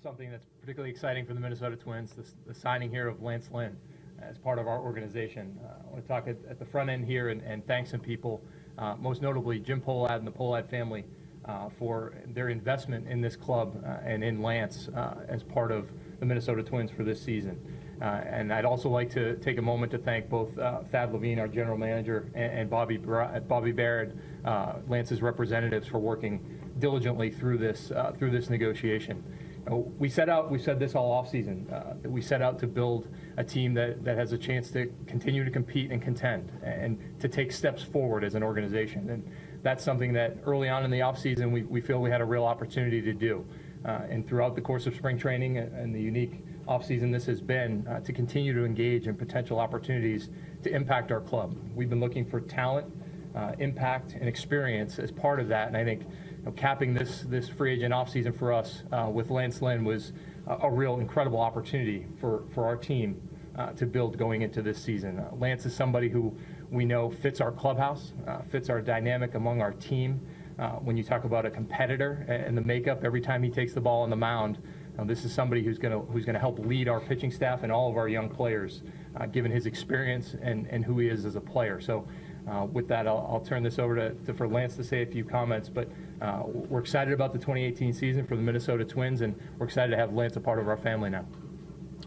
Something that's particularly exciting for the Minnesota Twins, the signing here of Lance Lynn as part of our organization. I want to talk at the front end here and thank some people, most notably Jim Pohlad and the Pohlad family for their investment in this club and in Lance as part of the Minnesota Twins for this season. And I'd also like to take a moment to thank both Thad Levine, our general manager, and Bobby Baird, Lance's representatives, for working diligently through this negotiation. We said this all offseason, that we set out to build a team that has a chance to continue to compete and contend and to take steps forward as an organization. And that's something that early on in the offseason we feel we had a real opportunity to do. And throughout the course of spring training and the unique offseason this has been, to continue to engage in potential opportunities to impact our club. We've been looking for talent, impact, and experience as part of that, and I think capping this free agent offseason for us with Lance Lynn was a real incredible opportunity for our team to build going into this season. Lance is somebody who we know fits our clubhouse, fits our dynamic among our team. When you talk about a competitor and the makeup every time he takes the ball on the mound, this is somebody who's going to help lead our pitching staff and all of our young players, given his experience and who he is as a player. So with that, I'll turn this over for Lance to say a few comments, but we're excited about the 2018 season for the Minnesota Twins, and we're excited to have Lance a part of our family now.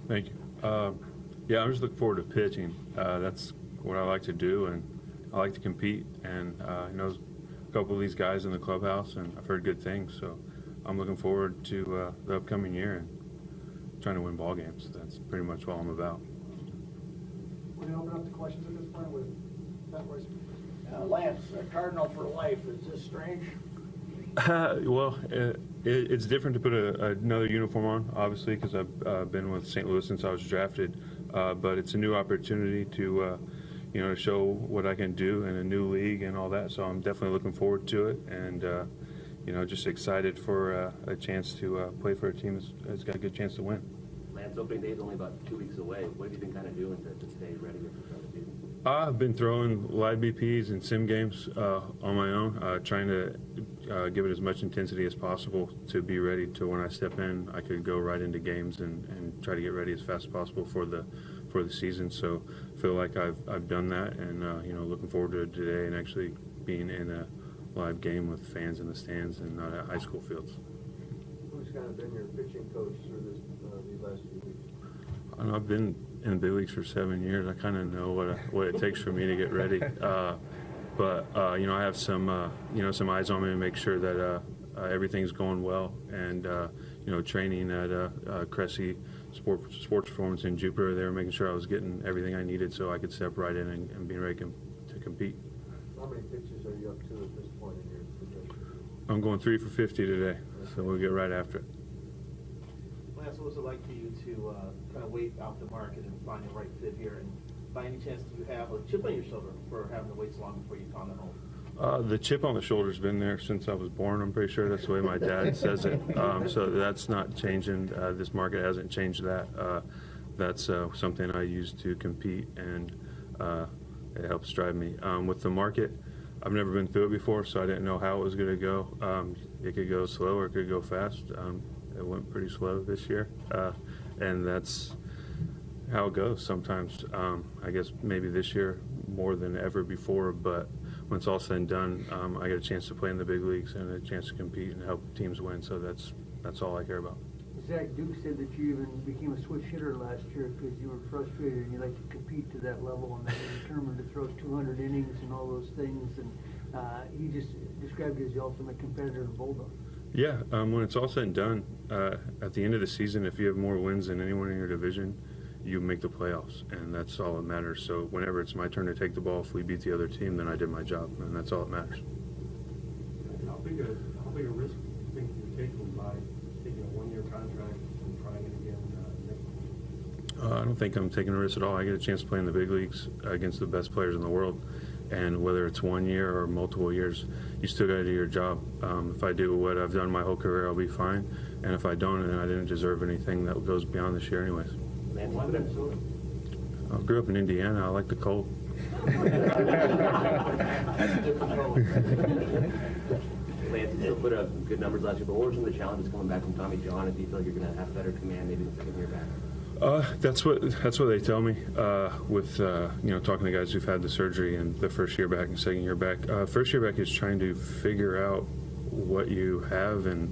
Thank you. Yeah, I'm just looking forward to pitching. That's what I like to do, and I like to compete, and I know a couple of these guys in the clubhouse, and I've heard good things, so I'm looking forward to the upcoming year and trying to win ball games. That's pretty much all I'm about. We're going to open up the questions at this point with that voice. Lance, Cardinal for life. Is this strange? Well, it's different to put another uniform on, obviously, because I've been with St. Louis since I was drafted. But it's a new opportunity to, to show what I can do in a new league and all that. So I'm definitely looking forward to it, and just excited for a chance to play for a team that's got a good chance to win. Lance, opening day is only about 2 weeks away. What have you been kind of doing to stay ready for the season? I've been throwing live BPs and sim games on my own, trying to give it as much intensity as possible to be ready to when I step in, I could go right into games and try to get ready as fast as possible for the season. So I feel like I've done that, and looking forward to it today and actually being in a live game with fans in the stands and not at high school fields. Who's kind of been your pitching coach through these last few weeks? I know I've been in the big leagues for 7 years. I kind of know what it takes for me to get ready. But I have some eyes on me to make sure that everything's going well. And training at Cressy Sports Performance in Jupiter, they were making sure I was getting everything I needed so I could step right in and be ready to compete. How many pitches are you up to at this point in your position? I'm going 3 for 50 today, so we'll get right after it. Lance, what was it like for you to kind of wait out the market and find the right fit here? And by any chance, do you have a chip on your shoulder for having to wait so long before you found a home? The chip on the shoulder's been there since I was born. I'm pretty sure that's the way my dad says it. So that's not changing. This market hasn't changed that. That's something I use to compete, and it helps drive me. With the market, I've never been through it before, so I didn't know how it was going to go. It could go slow or it could go fast. It went pretty slow this year, and that's how it goes sometimes. I guess maybe this year more than ever before, but when it's all said and done, I get a chance to play in the big leagues and a chance to compete and help teams win, so that's all I care about. Zach Duke said that you even became a switch hitter last year because you were frustrated and you like to compete to that level and that you're determined to throw 200 innings and all those things, and he just described you as the ultimate competitor and bulldog. Yeah, when it's all said and done, at the end of the season, if you have more wins than anyone in your division, you make the playoffs, and that's all that matters. So whenever it's my turn to take the ball, if we beat the other team, then I did my job, and that's all that matters. How big a risk do you think you're taking by taking a one-year contract and trying it again next year? I don't think I'm taking a risk at all. I get a chance to play in the big leagues against the best players in the world, and whether it's 1 year or multiple years, you still got to do your job. If I do what I've done my whole career, I'll be fine, and if I don't, then I didn't deserve anything that goes beyond this year anyways. I grew up in Indiana. I like the cold. That's a different cold. Lance, you still put up good numbers last year, but what were some of the challenges coming back from Tommy John? And do you feel like you're going to have better command maybe the second year back? That's what they tell me. With talking to guys who've had the surgery and the first year back and second year back. First year back is trying to figure out what you have and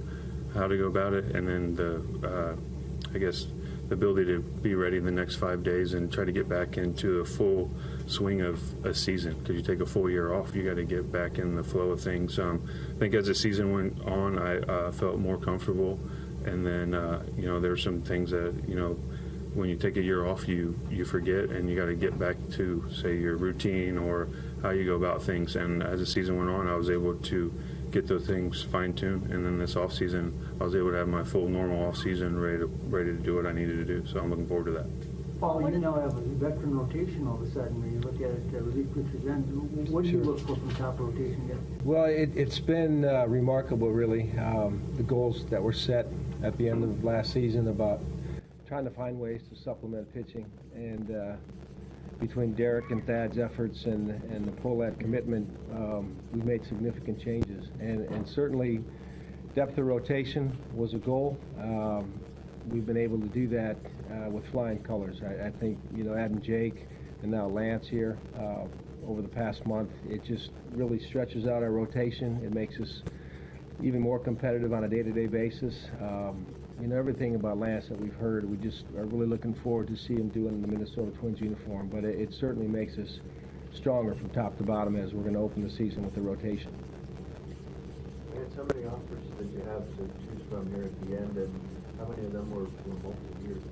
how to go about it, and then the ability to be ready in the next 5 days and try to get back into a full swing of a season. Because you take a full year off, you got to get back in the flow of things. I think as the season went on, I felt more comfortable, and then there were some things that when you take a year off, you forget, and you got to get back to, say, your routine or how you go about things. And as the season went on, I was able to get those things fine-tuned. And then this off season, I was able to have my full normal off season ready to do what I needed to do. So I'm looking forward to that. Paul, you now have a veteran rotation all of a sudden. When you look at it, relief pitchers, and what do you look for from top rotation guys? Well, it's been remarkable, really. The goals that were set at the end of last season about trying to find ways to supplement pitching, and between Derek and Thad's efforts and the Polat commitment, we've made significant changes. And certainly depth of rotation was a goal. We've been able to do that with flying colors. I think, adding Jake and now Lance here over the past month, it just really stretches out our rotation. It makes us even more competitive on a day-to-day basis. Everything about Lance that we've heard, we just are really looking forward to see him doing in the Minnesota Twins uniform. But it certainly makes us stronger from top to bottom as we're going to open the season with the rotation. Lance, how many offers did you have to choose from here at the end, and how many of them were multiple years?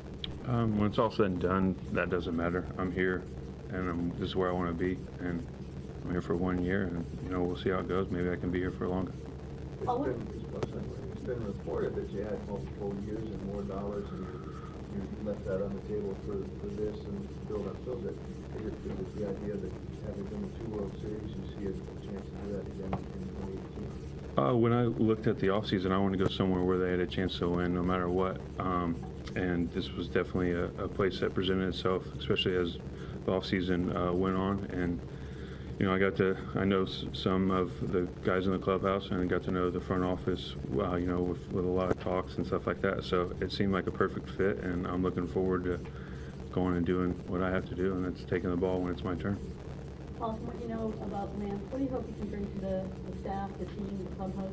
When it's all said and done, that doesn't matter. I'm here, and this is where I want to be, and I'm here for 1 year, and we'll see how it goes. Maybe I can be here for longer. It's been reported that you had multiple years and more dollars, and you left that on the table for this and build up. So that is it the idea that having been in 2 World Series, you see a chance to do that again in 2018? When I looked at the offseason, I wanted to go somewhere where they had a chance to win no matter what. And this was definitely a place that presented itself, especially as the offseason went on. And, I know some of the guys in the clubhouse, and I got to know the front office, with a lot of talks and stuff like that. So it seemed like a perfect fit, and I'm looking forward to going and doing what I have to do, and that's taking the ball when it's my turn. Paul, from what you know about Lance, what do you hope you can bring to the staff, the team, the clubhouse?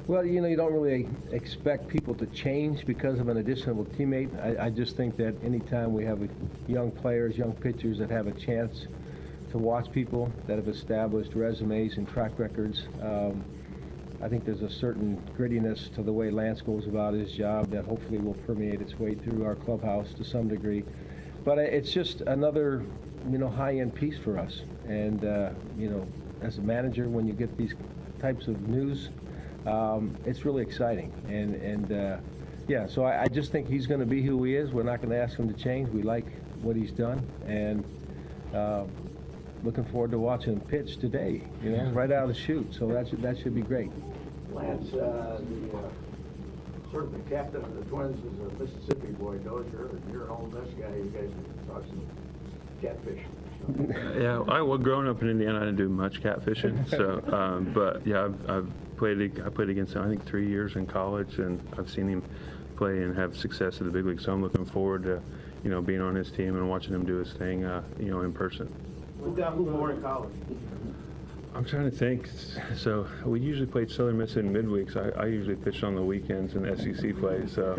Well, you don't really expect people to change because of an additional teammate. I just think that anytime we have young players, young pitchers that have a chance to watch people that have established resumes and track records, I think there's a certain grittiness to the way Lance goes about his job that hopefully will permeate its way through our clubhouse to some degree. But it's just another, high-end piece for us. And, as a manager, when you get these types of news, it's really exciting. So I just think he's going to be who he is. We're not going to ask him to change. We like what he's done, and looking forward to watching him pitch today, right out of the chute. So that should be great. Lance, sort of the captain of the Twins is a Mississippi boy, though. You're an Ole Miss guy. You guys talk some catfish. Yeah, growing up in Indiana, I didn't do much catfishing. So, but yeah, I played against him, I think 3 years in college, and I've seen him play and have success at the big league. So I'm looking forward to, being on his team and watching him do his thing, in person. Who more in college? I'm trying to think. So we usually played Southern Miss in midweeks. I usually pitched on the weekends in SEC play. So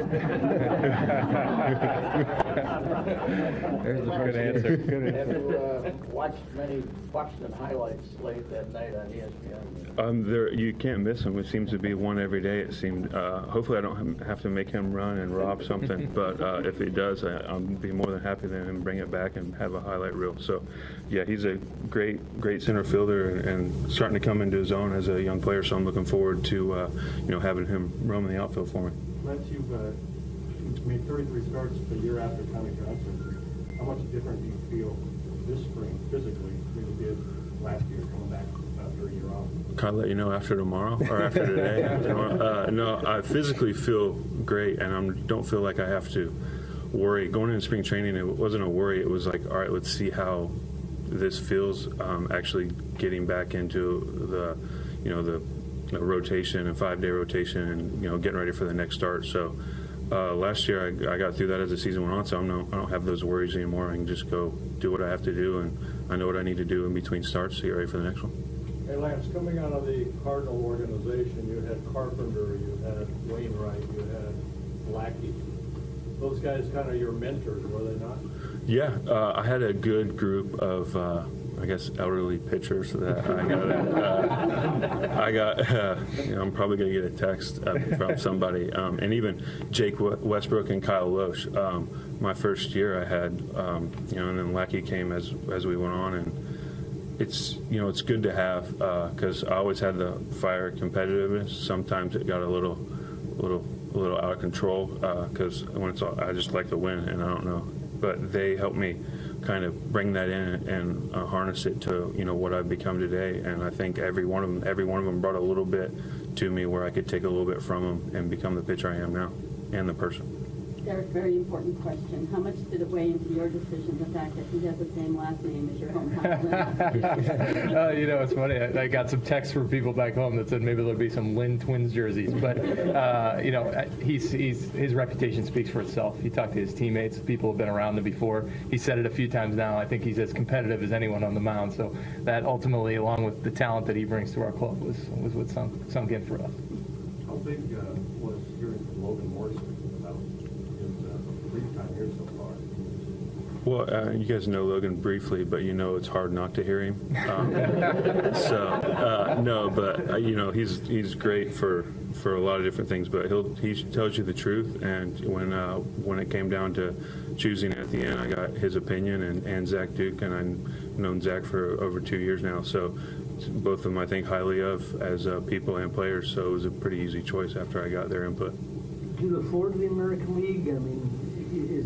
there's a good answer. Have you watched many Buxton highlights late that night on ESPN? You can't miss them. It seems to be one every day. It seemed. Hopefully, I don't have to make him run and rob something. But if he does, I'll be more than happy to him bring it back and have a highlight reel. So, yeah, he's a great center fielder and starting to come into his own as a young player. So I'm looking forward to having him roam the outfield for me. Lance, you've made 33 starts the year after Tommy John surgery. How much different do you feel this spring physically than you did last year coming back after a year off? Can I let you know after tomorrow or after today? No, I physically feel great, and I don't feel like I have to worry. Going into spring training, it wasn't a worry. It was like, all right, let's see how this feels actually getting back into the rotation and 5-day rotation, and getting ready for the next start. So last year I got through that as the season went on, so I don't have those worries anymore. I can just go do what I have to do, and I know what I need to do in between starts to get ready for the next one. Hey, Lance, coming out of the Cardinal organization, you had Carpenter, you had Wainwright, you had Lackey. Those guys kind of your mentors, were they not? Yeah, I had a good group of, I guess, elderly pitchers that I got. I'm probably going to get a text from somebody, and even Jake Westbrook and Kyle Loesch. My first year, I had, and then Lackey came as we went on, and it's good to have because I always had the fire competitiveness. Sometimes it got a little out of control because when it's all, I just like to win, and I don't know. But they helped me kind of bring that in and harness it to what I've become today. And I think every one of them brought a little bit to me where I could take a little bit from them and become the pitcher I am now and the person. Derek, very important question. How much did it weigh into your decision, the fact that he has the same last name as your hometown? It's funny. I got some texts from people back home that said maybe there'll be some Lynn Twins jerseys. But, his reputation speaks for itself. He talked to his teammates. People have been around him before. He said it a few times now. I think he's as competitive as anyone on the mound. So that ultimately, along with the talent that he brings to our club, was what sunk in for us. How big was hearing from Logan Morrison about his brief time here so far? Well, you guys know Logan briefly, but it's hard not to hear him. No, but he's great for a lot of different things. But he tells you the truth, and when it came down to choosing at the end, I got his opinion and Zach Duke, and I've known Zach for over 2 years now. So both of them I think highly of as people and players. So it was a pretty easy choice after I got their input. Do you look forward to the American League? I mean,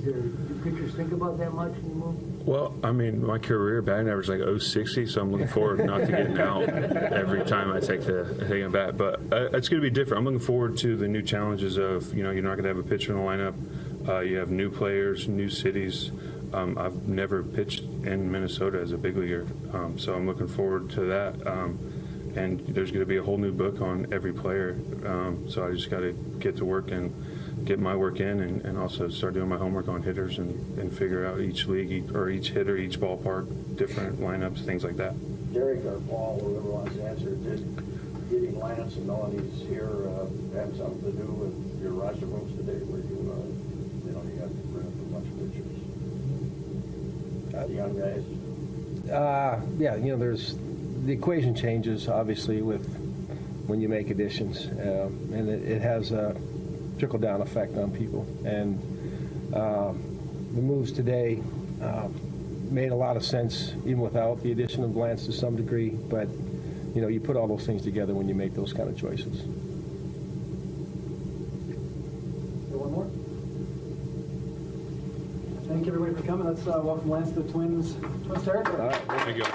do pitchers think about that much anymore? Well, I mean, my career batting average is like 060, so I'm looking forward not to getting out every time I take a bat. But it's going to be different. I'm looking forward to the new challenges of, you're not going to have a pitcher in the lineup. You have new players, new cities. I've never pitched in Minnesota as a big leaguer, so I'm looking forward to that. And there's going to be a whole new book on every player, so I just got to get to work and get my work in, and also start doing my homework on hitters and figure out each league or each hitter, each ballpark, different lineups, things like that. Derek or Paul, whoever wants to answer, did getting Lance and knowing he's here have something to do with your roster moves today, where you got rid of a bunch of pitchers? The young guys? Yeah, there's the equation changes obviously with when you make additions, and it has a trickle-down effect on people. And the moves today made a lot of sense even without the addition of Lance to some degree, but you put all those things together when you make those kind of choices. One more? Thank you everybody for coming. Let's welcome Lance to the Twins territory. All right, there you go.